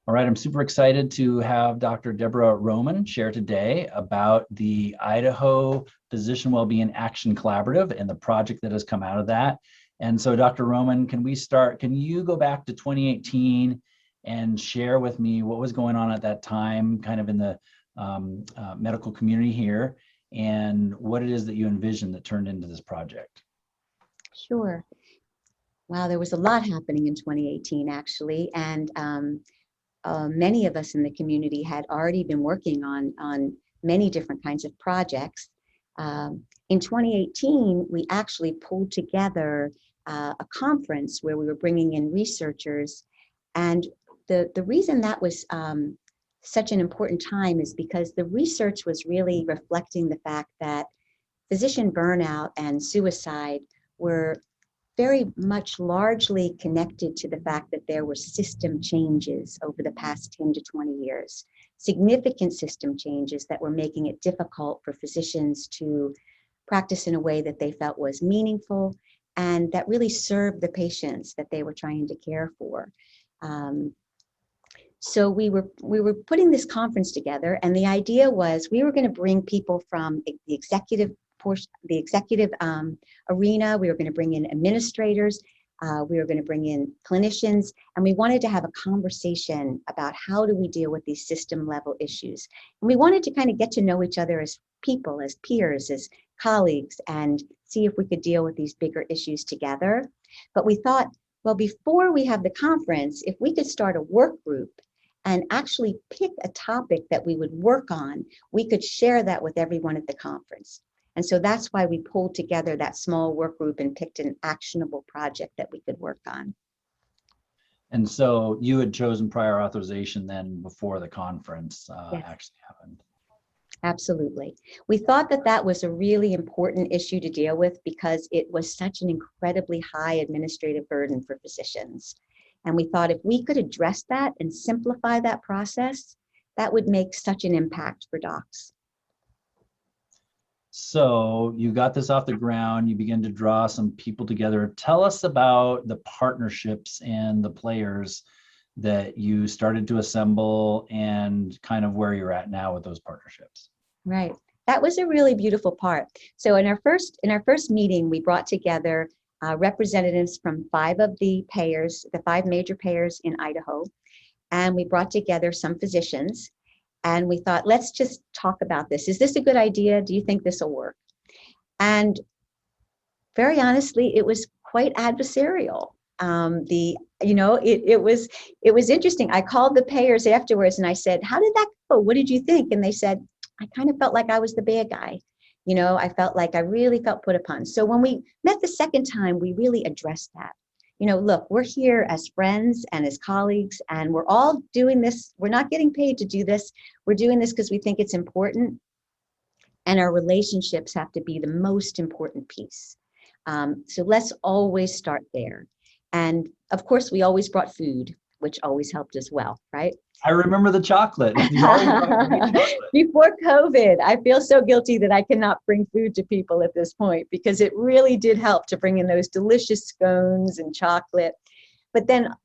All right, I'm super excited to have Dr. Deborah Roman share today about the Idaho Physician Wellbeing Action Collaborative and the project that has come out of that. And so, Dr. Roman, can you go back to 2018 and share with me what was going on at that time, kind of in the medical community here, and what it is that you envisioned that turned into this project? Sure. Wow, there was a lot happening in 2018, actually, and many of us in the community had already been working on many different kinds of projects. In 2018, we actually pulled together a conference where we were bringing in researchers, and the reason that was such an important time is because the research was really reflecting the fact that physician burnout and suicide were very much largely connected to the fact that there were system changes over the past 10 to 20 years, significant system changes that were making it difficult for physicians to practice in a way that they felt was meaningful and that really served the patients that they were trying to care for. So we were putting this conference together, and the idea was we were going to bring people from the executive portion, the executive arena. We were going to bring in administrators. We were going to bring in clinicians, and we wanted to have a conversation about how do we deal with these system level issues. And we wanted to kind of get to know each other as people, as peers, as colleagues, and see if we could deal with these bigger issues together. But we thought, well, before we have the conference, if we could start a work group and actually pick a topic that we would work on, we could share that with everyone at the conference. And so that's why we pulled together that small work group and picked an actionable project that we could work on. And so you had chosen prior authorization then before the conference Yes. actually happened. Absolutely. We thought that that was a really important issue to deal with because it was such an incredibly high administrative burden for physicians. And we thought if we could address that and simplify that process, that would make such an impact for docs. So you got this off the ground, you begin to draw some people together. Tell us about the partnerships and the players that you started to assemble and kind of where you're at now with those partnerships. Right. That was a really beautiful part. So in our first meeting, we brought together representatives from 5 of the payers, the 5 major payers in Idaho, and we brought together some physicians. And we thought, let's just talk about this. Is this a good idea? Do you think this will work? And very honestly, it was quite adversarial. It was interesting. I called the payers afterwards and I said, how did that go? What did you think? And they said, I kind of felt like I was the bad guy. I felt like I really felt put upon. So when we met the second time, we really addressed that. Look, we're here as friends and as colleagues, and we're all doing this. We're not getting paid to do this. We're doing this because we think it's important. And our relationships have to be the most important piece. So let's always start there. And of course, we always brought food, which always helped as well, right? I remember the chocolate. Before COVID, I feel so guilty that I cannot bring food to people at this point because it really did help to bring in those delicious scones and chocolate. But then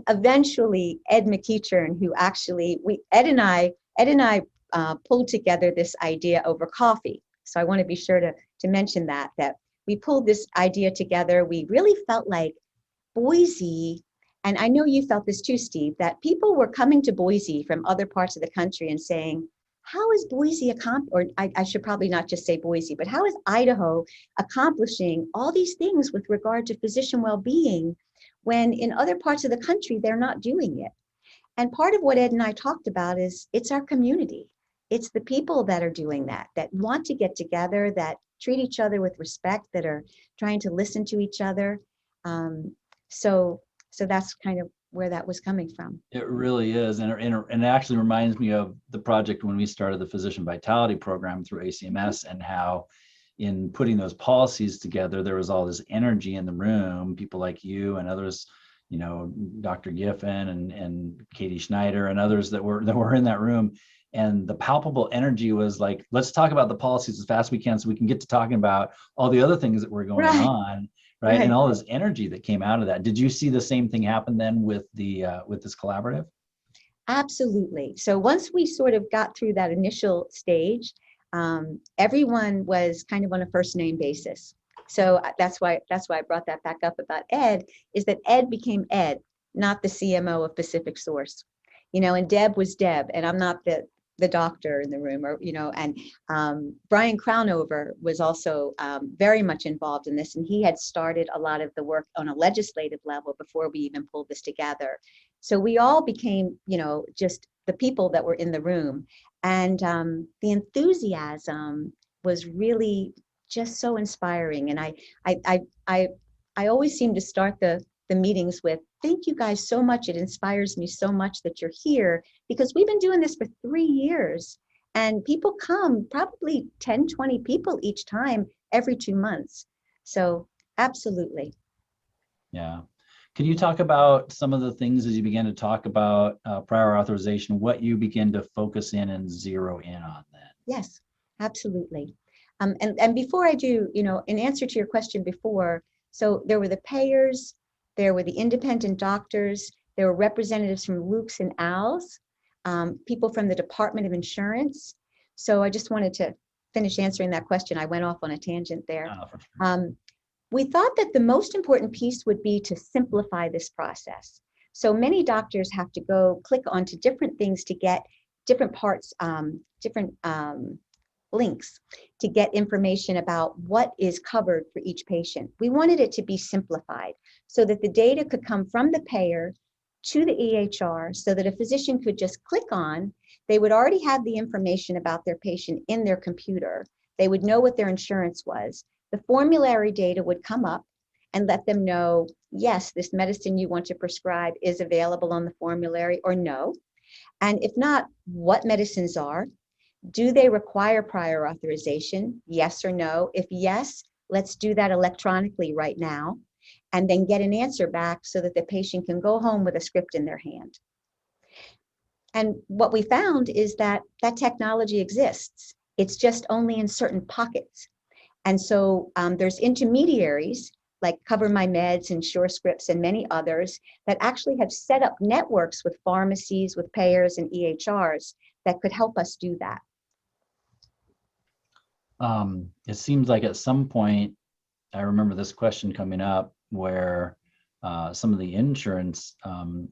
eventually Ed McEachern, who actually, Ed and I pulled together this idea over coffee. So I want to be sure to mention that we pulled this idea together. We really felt like Boise, and I know you felt this too, Steve, that people were coming to Boise from other parts of the country and saying, how is Boise I should probably not just say Boise, but how is Idaho accomplishing all these things with regard to physician well-being when in other parts of the country, they're not doing it? And part of what Ed and I talked about is it's our community. It's the people that are doing that want to get together, that treat each other with respect, that are trying to listen to each other. So that's kind of where that was coming from. It really is. And it actually reminds me of the project when we started the Physician Vitality Program through ACMS, and how in putting those policies together, there was all this energy in the room, people like you and others, Dr. Giffen and Katie Schneider and others that were in that room. And the palpable energy was like, let's talk about the policies as fast as we can so we can get to talking about all the other things that were going on. Right. And all this energy that came out of that. Did you see the same thing happen then with the with this collaborative? Absolutely. So once we sort of got through that initial stage, everyone was kind of on a first name basis. So that's why I brought that back up about Ed, is that Ed became Ed, not the CMO of Pacific Source. And Deb was Deb, and I'm not the doctor in the room, or and Brian Crownover was also very much involved in this, and he had started a lot of the work on a legislative level before we even pulled this together. So we all became, just the people that were in the room, and the enthusiasm was really just so inspiring. And I always seem to start the meetings with, thank you guys so much. It inspires me so much that you're here, because we've been doing this for 3 years, and people come, probably 10, 20 people each time, every 2 months. So absolutely. Yeah. Can you talk about some of the things as you began to talk about prior authorization, what you begin to focus in and zero in on then? Yes, absolutely. And before I do, in answer to your question before, so there were the payers, there were the independent doctors, there were representatives from Luke's and Al's, people from the Department of Insurance. So I just wanted to finish answering that question. I went off on a tangent there. Oh, for sure. We thought that the most important piece would be to simplify this process. So many doctors have to go click onto different things to get different parts, different links to get information about what is covered for each patient. We wanted it to be simplified so that the data could come from the payer to the EHR, so that a physician could just click on, they would already have the information about their patient in their computer. They would know what their insurance was. The formulary data would come up and let them know, yes, this medicine you want to prescribe is available on the formulary, or no. And if not, what medicines are. Do they require prior authorization? Yes or no? If yes, let's do that electronically right now, and then get an answer back so that the patient can go home with a script in their hand. And what we found is that that technology exists. It's just only in certain pockets. And so there's intermediaries like Cover My Meds and SureScripts and many others that actually have set up networks with pharmacies, with payers and EHRs that could help us do that. It seems like at some point, I remember this question coming up where some of the insurance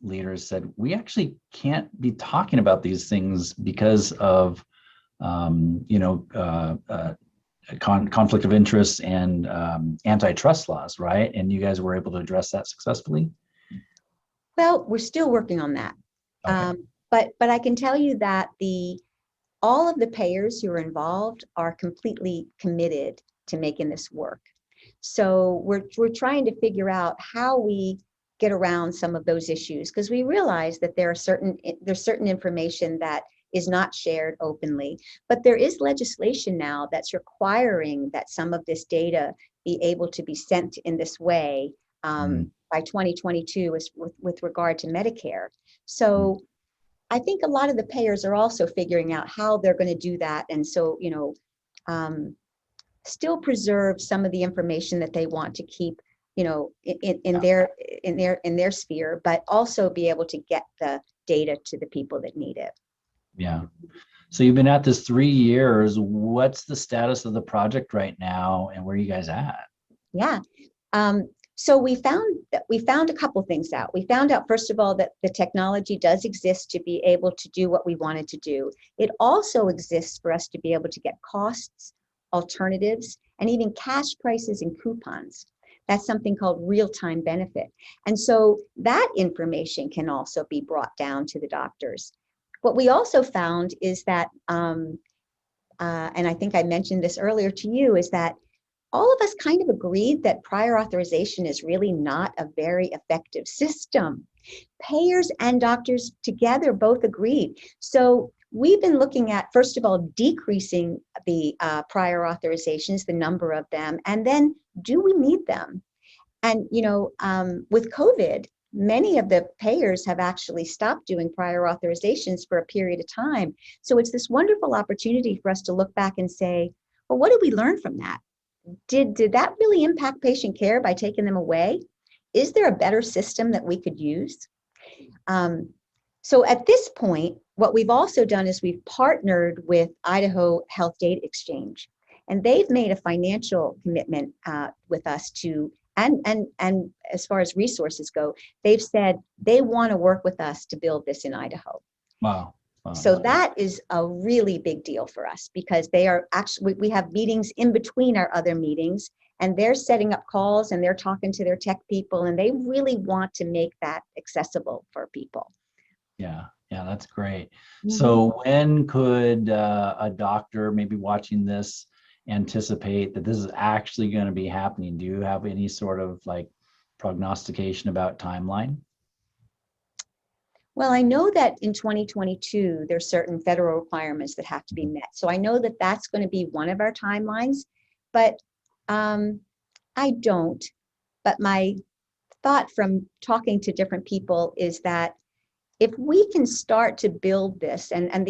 leaders said, we actually can't be talking about these things because of, conflict of interest and antitrust laws, right? And you guys were able to address that successfully? Well, we're still working on that. Okay. But I can tell you that all of the payers who are involved are completely committed to making this work. So we're trying to figure out how we get around some of those issues, because we realize that there's certain information that is not shared openly, but there is legislation now that's requiring that some of this data be able to be sent in this way by 2022 with regard to Medicare. So I think a lot of the payers are also figuring out how they're going to do that, and so still preserve some of the information that they want to keep, in their sphere, but also be able to get the data to the people that need it. Yeah. So you've been at this 3 years. What's the status of the project right now, and where are you guys at? Yeah. So we found a couple things out. We found out, first of all, that the technology does exist to be able to do what we wanted to do. It also exists for us to be able to get costs, alternatives, and even cash prices and coupons. That's something called real-time benefit. And so that information can also be brought down to the doctors. What we also found is that, and I think I mentioned this earlier to you, is that all of us kind of agreed that prior authorization is really not a very effective system. Payers and doctors together both agreed. So we've been looking at, first of all, decreasing the prior authorizations, the number of them, and then do we need them? And, with COVID, many of the payers have actually stopped doing prior authorizations for a period of time. So it's this wonderful opportunity for us to look back and say, well, what did we learn from that? Did that really impact patient care by taking them away? Is there a better system that we could use? So at this point, what we've also done is we've partnered with Idaho Health Data Exchange, and they've made a financial commitment with us to, and as far as resources go, they've said they want to work with us to build this in Idaho. Wow. Wow. So that is a really big deal for us, because they are actually, we have meetings in between our other meetings, and they're setting up calls and they're talking to their tech people, and they really want to make that accessible for people. Yeah, yeah, that's great. Mm-hmm. So when could a doctor maybe watching this anticipate that this is actually going to be happening? Do you have any sort of like prognostication about timeline? Well, I know that in 2022, there's certain federal requirements that have to be met. So I know that that's going to be one of our timelines, but I don't. But my thought from talking to different people is that if we can start to build this, and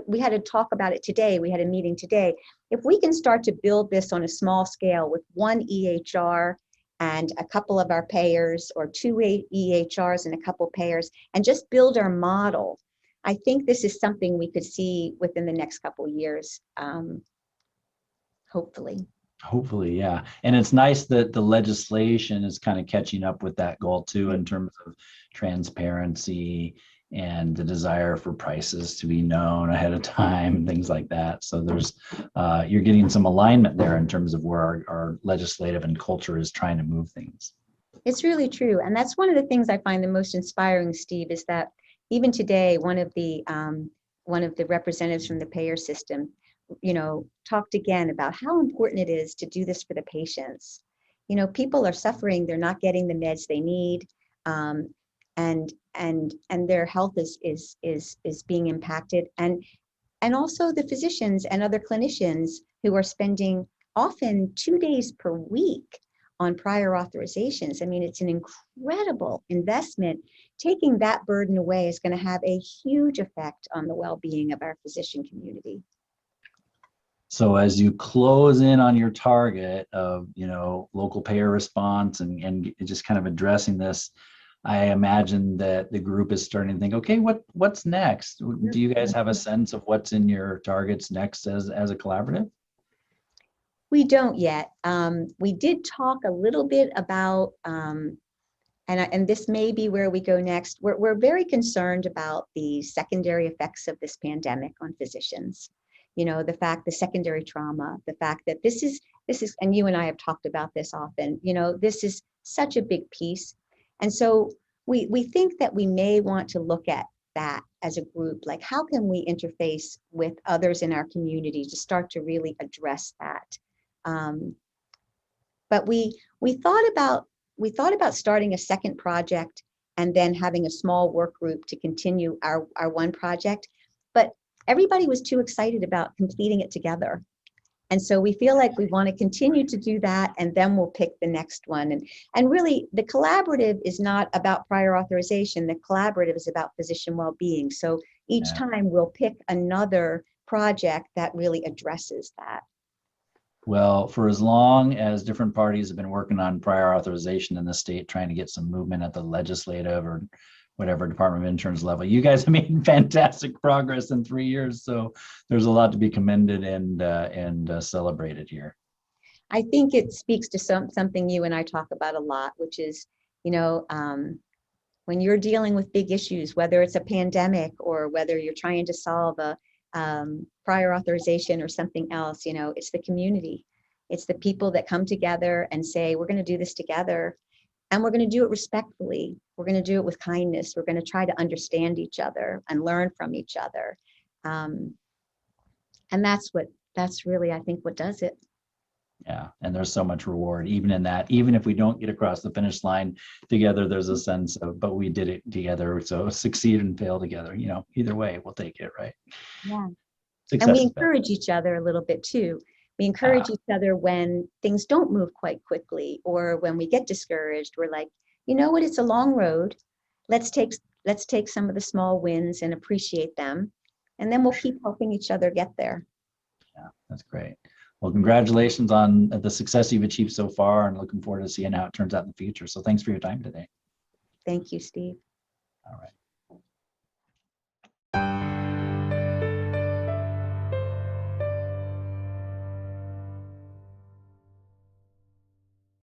we had to talk about it today, we had a meeting today, if we can start to build this on a small scale with one EHR and a couple of our payers, or two EHRs and a couple payers, and just build our model, I think this is something we could see within the next couple of years, hopefully. Hopefully, yeah. And it's nice that the legislation is kind of catching up with that goal too, in terms of transparency and the desire for prices to be known ahead of time, things like that. So there's, you're getting some alignment there in terms of where our legislative and culture is trying to move things. It's really true. And that's one of the things I find the most inspiring, Steve, is that even today, one of the representatives from the payer system, talked again about how important it is to do this for the patients. People are suffering, they're not getting the meds they need, and their health is being impacted, and also the physicians and other clinicians who are spending often 2 days per week on prior authorizations. I mean, it's an incredible investment. Taking that burden away is going to have a huge effect on the well-being of our physician community. So as you close in on your target of, local payer response and just kind of addressing this, I imagine that the group is starting to think, okay, what's next? Do you guys have a sense of what's in your targets next as a collaborative? We don't yet. We did talk a little bit about, and this may be where we go next. We're very concerned about the secondary effects of this pandemic on physicians. The secondary trauma, the fact that this is, and you and I have talked about this often, this is such a big piece. And so we think that we may want to look at that as a group, like how can we interface with others in our community to start to really address that. But we thought about starting a second project and then having a small work group to continue our one project, but everybody was too excited about completing it together. And so we feel like we want to continue to do that, and then we'll pick the next one. And really, the collaborative is not about prior authorization. The collaborative is about physician well-being. So each time we'll pick another project that really addresses that. Well, for as long as different parties have been working on prior authorization in the state, trying to get some movement at the legislative or whatever Department of Insurance level, you guys have made fantastic progress in 3 years. So there's a lot to be commended and celebrated here. I think it speaks to something you and I talk about a lot, which is, when you're dealing with big issues, whether it's a pandemic or whether you're trying to solve a prior authorization or something else, it's the community. It's the people that come together and say, we're going to do this together. And we're going to do it respectfully. We're going to do it with kindness. We're going to try to understand each other and learn from each other. And that's really, I think, what does it. Yeah, and there's so much reward even in that. Even if we don't get across the finish line together, there's a sense of, but we did it together. So succeed and fail together. Either way, we'll take it, right? Yeah. Success, and we encourage each other a little bit too. We encourage each other when things don't move quite quickly, or when we get discouraged. We're like, you know what? It's a long road. Let's take some of the small wins and appreciate them, and then we'll keep helping each other get there. Yeah, that's great. Well, congratulations on the success you've achieved so far, and looking forward to seeing how it turns out in the future. So thanks for your time today. Thank you, Steve. All right.